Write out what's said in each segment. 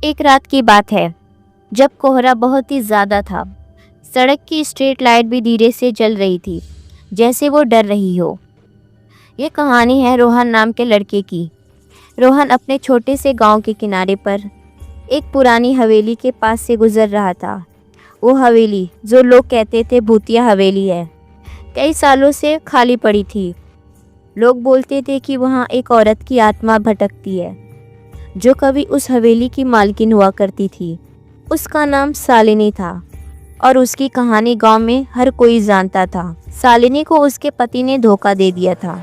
एक रात की बात है जब कोहरा बहुत ही ज्यादा था। सड़क की स्ट्रीट लाइट भी धीरे से जल रही थी, जैसे वो डर रही हो। ये कहानी है रोहन नाम के लड़के की। रोहन अपने छोटे से गांव के किनारे पर एक पुरानी हवेली के पास से गुजर रहा था। वो हवेली जो लोग कहते थे भूतिया हवेली है, कई सालों से खाली पड़ी थी। लोग बोलते थे कि वहाँ एक औरत की आत्मा भटकती है जो कभी उस हवेली की मालकिन हुआ करती थी। उसका नाम सालिनी था और उसकी कहानी गांव में हर कोई जानता था। सालिनी को उसके पति ने धोखा दे दिया था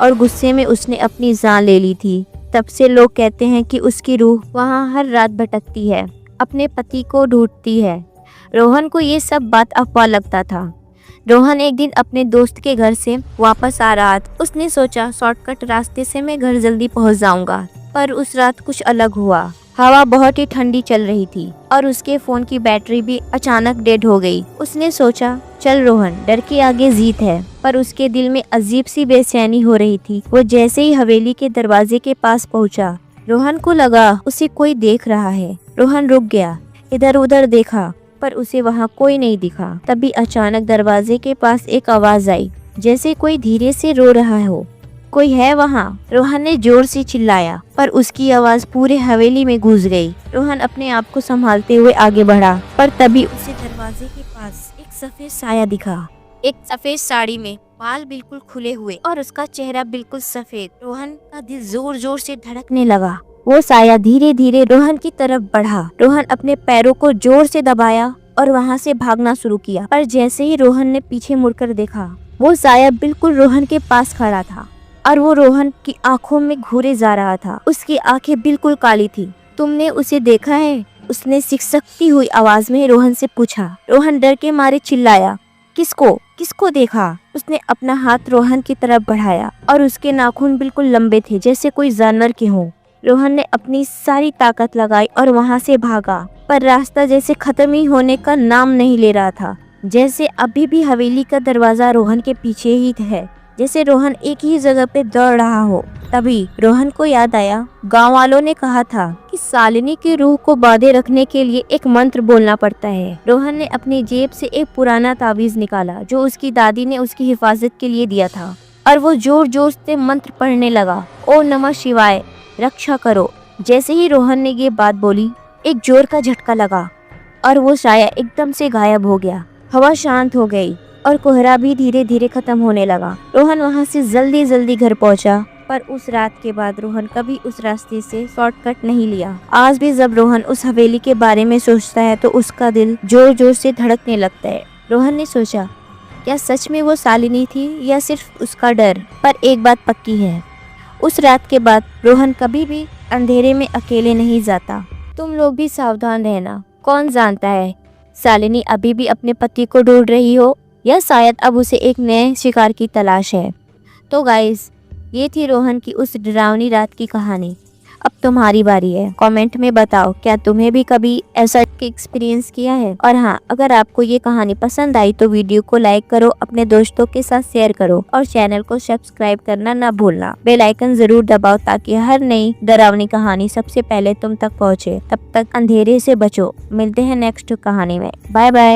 और गुस्से में उसने अपनी जान ले ली थी। तब से लोग कहते हैं कि उसकी रूह वहां हर रात भटकती है, अपने पति को ढूंढती है। रोहन को ये सब बात अफवाह लगता था। रोहन एक दिन अपने दोस्त के घर से वापस आ रहा था। उसने सोचा शॉर्टकट रास्ते से मैं घर जल्दी पहुंच जाऊंगा, पर उस रात कुछ अलग हुआ। हवा बहुत ही ठंडी चल रही थी और उसके फोन की बैटरी भी अचानक डेड हो गई। उसने सोचा चल रोहन, डर के आगे जीत है, पर उसके दिल में अजीब सी बेचैनी हो रही थी। वो जैसे ही हवेली के दरवाजे के पास पहुंचा, रोहन को लगा उसे कोई देख रहा है। रोहन रुक गया, इधर उधर देखा, पर उसे वहाँ कोई नहीं दिखा। तभी अचानक दरवाजे के पास एक आवाज आई, जैसे कोई धीरे से रो रहा हो। कोई है वहाँ? रोहन ने जोर से चिल्लाया, पर उसकी आवाज पूरे हवेली में गूंज गई। रोहन अपने आप को संभालते हुए आगे बढ़ा, पर तभी उसे दरवाजे के पास एक सफेद साया दिखा। एक सफेद साड़ी में, बाल बिल्कुल खुले हुए और उसका चेहरा बिल्कुल सफेद। रोहन का दिल जोर जोर से धड़कने लगा। वो साया धीरे धीरे रोहन की तरफ बढ़ा। रोहन अपने पैरों को जोर से दबाया और वहाँ से भागना शुरू किया, पर जैसे ही रोहन ने पीछे मुड़कर देखा, वो साया बिल्कुल रोहन के पास खड़ा था और वो रोहन की आंखों में घूरे जा रहा था। उसकी आंखें बिल्कुल काली थी। तुमने उसे देखा है? उसने सिसकती हुई आवाज में रोहन से पूछा। रोहन डर के मारे चिल्लाया, किसको? किसको देखा? उसने अपना हाथ रोहन की तरफ बढ़ाया और उसके नाखून बिल्कुल लंबे थे, जैसे कोई जानवर के हों। रोहन ने अपनी सारी ताकत लगाई और वहाँ से भागा, पर रास्ता जैसे खत्म ही होने का नाम नहीं ले रहा था। जैसे अभी भी हवेली का दरवाजा रोहन के पीछे ही है, जैसे रोहन एक ही जगह पे दौड़ रहा हो। तभी रोहन को याद आया, गांव वालों ने कहा था कि सालिनी की रूह को बांधे रखने के लिए एक मंत्र बोलना पड़ता है। रोहन ने अपनी जेब से एक पुराना ताबीज निकाला जो उसकी दादी ने उसकी हिफाजत के लिए दिया था, और वो जोर जोर से मंत्र पढ़ने लगा, ओ नमः शिवाय, रक्षा करो। जैसे ही रोहन ने ये बात बोली, एक जोर का झटका लगा और वो साया एकदम से गायब हो गया। हवा शांत हो गई और कोहरा भी धीरे धीरे खत्म होने लगा। रोहन वहाँ से जल्दी जल्दी घर पहुँचा, पर उस रात के बाद रोहन कभी उस रास्ते से शॉर्टकट नहीं लिया। आज भी जब रोहन उस हवेली के बारे में सोचता है तो उसका दिल जोर जोर से धड़कने लगता है। रोहन ने सोचा, क्या सच में वो सालिनी थी या सिर्फ उसका डर? पर एक बात पक्की है, उस रात के बाद रोहन कभी भी अंधेरे में अकेले नहीं जाता। तुम लोग भी सावधान रहना। कौन जानता है सालिनी अभी भी अपने पति को ढूंढ रही हो, या शायद अब उसे एक नए शिकार की तलाश है। तो गाइस, ये थी रोहन की उस डरावनी रात की कहानी। अब तुम्हारी बारी है। कमेंट में बताओ, क्या तुम्हें भी कभी ऐसा एक्सपीरियंस किया है? और हाँ, अगर आपको ये कहानी पसंद आई तो वीडियो को लाइक करो, अपने दोस्तों के साथ शेयर करो और चैनल को सब्सक्राइब करना ना भूलना। बेल आइकन जरूर दबाओ ताकि हर नई डरावनी कहानी सबसे पहले तुम तक पहुँचे। तब तक अंधेरे से बचो। मिलते हैं नेक्स्ट कहानी में। Bye bye.